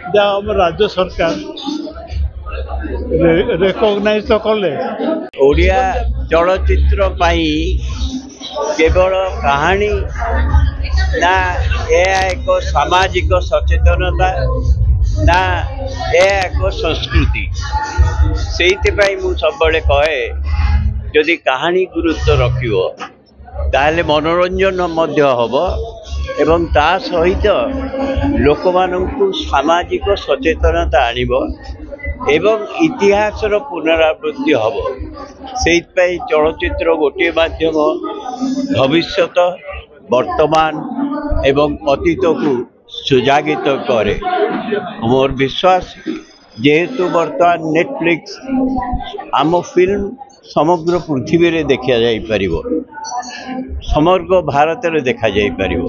जहाँ हम राज्य सरकार रेकग्नाइज तो कले ओडिया चलचित्र केवल कहानी ना एक सामाजिक सचेतनता ना एक संस्कृति से सब कहे जदि कहानी गुरुत्व रखियो ताहले मनोरंजन हम एवं ता सहित लोक मानू सामाजिक सचेतनता आणिब एवं इतिहासर पुनरावृत्ति हम से चलचित्र गोटे माध्यम भविष्यत वर्तमान एवं अतीत को सुजागित करे। मोर विश्वास जेहेतु वर्तमान नेटफ्लिक्स आम फिल्म समग्र पृथ्वी रे देखा जाई परिबो, समग्र भारत रे देखा जाई परिबो।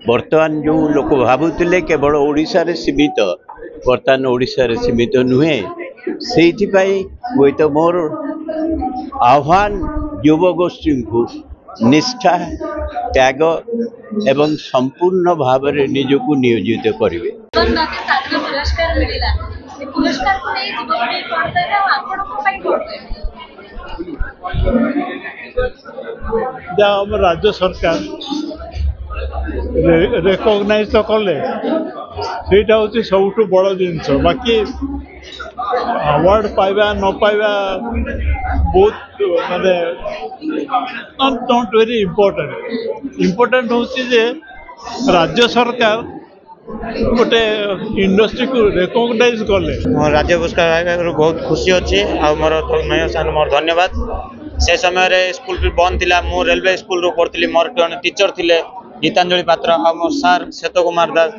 वर्तमान जो लोक भावुतिले केवल ओडिशा रे सीमित वर्तमान ओडिशा रे सीमित नुहे से तो मोर आह्वान युवगोष्ठी को निष्ठा त्याग एवं संपूर्ण भाव में निजक नियोजित करेंगे। जहाँ हम राज्य सरकार रेकग्नाइज तो कले सेटा हूँ सब बड़ जिनस। बाकी अवार्ड पाइबा न पाइबा बहुत माने नॉट वेरी इम्पोर्टेंट हूँ जे राज्य सरकार गोटे इंडस्ट्री को रेकग्नाइज कले। राज्य पुरस्कार बहुत खुशी अच्छे मोर मोर धन्यवाद। से समय स्कूल भी बंद थिला, मु रेलवे स्कूल रो पढ़ती, मोर जन टीचर थिले गीतांजलि पात्र आ मोर सार श्वेत कुमार दास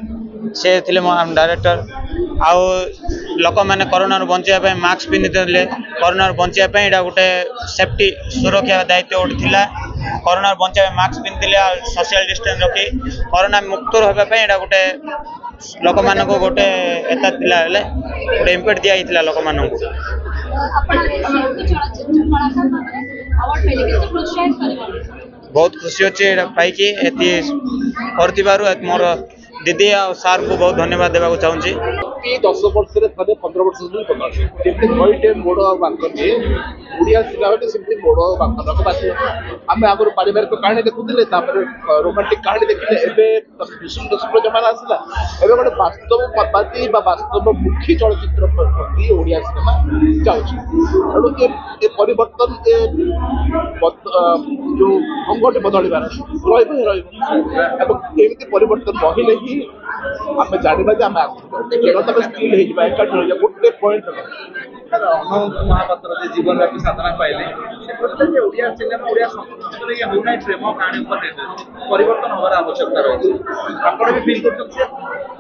से थिले मोर डायरेक्टर। आउ लोक मैंने कोरोना बचाई मास्क पिंधि कोरोना बचाई यहाँ गोटे सेफ्टी सुरक्षा दायित्व गोटे थिला। कोरोना बचाई मास्क पिंधि सोशल डिस्टेंस रखी कोरोना मुक्त रहा यहाँ गोटे लोक मान गोटे एता गोटे इम्पेक्ट दिया लोक मान। बहुत खुशी अच्छे पाई मोर दीदी आ सार को बहुत धन्यवाद देवा चाहूँगी। 10 वर्ष 15 वर्ष जमी नईटे मोड़ बांकर ओडिया सिनेमा सेमती मोड़ बांकर आम आगे पारिवारिक कहानी देखुले रोमांटिक कहानी देखिले विष्णु जमाना आसला एवं गोटे वास्तववादी वास्तवमुखी चलचित्र प्रति ओडिया सिनेमा जाऊँ तेणु परिवर्तन जो अंगटे बदलबार रही परिवर्तन रही ही आम जाना आम गोटे पॉइंट अनंत महापात्र जीवन व्यापी साधना पाइले ओडिया सिनेमा ओडिया संस्कृति होना प्रेम कहानी परिवर्तन हमार आवश्यकता रही भी फिल कर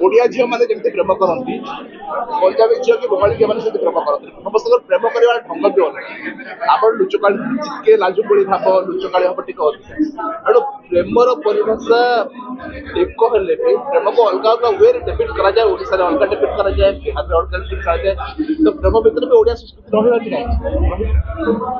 ओडिया झील मैंने जमी प्रेम करती पंजाबी झील कि बंगाली झील मैंने प्रेम करते समस्त प्रेम कर ढंग भी अलग। आप लुचकाड़ी टिके लाजुकोड़ी भाव लुचकाड़ी हम टे तेणु प्रेमर परिभाषा एक हेल्ले भी प्रेम को अलग अलग वे डेफिट कराए अलग डेफिट कराए बिहार में अलग डेफिट कराए तो प्रेम भितर भी ओडिया संस्कृति रही।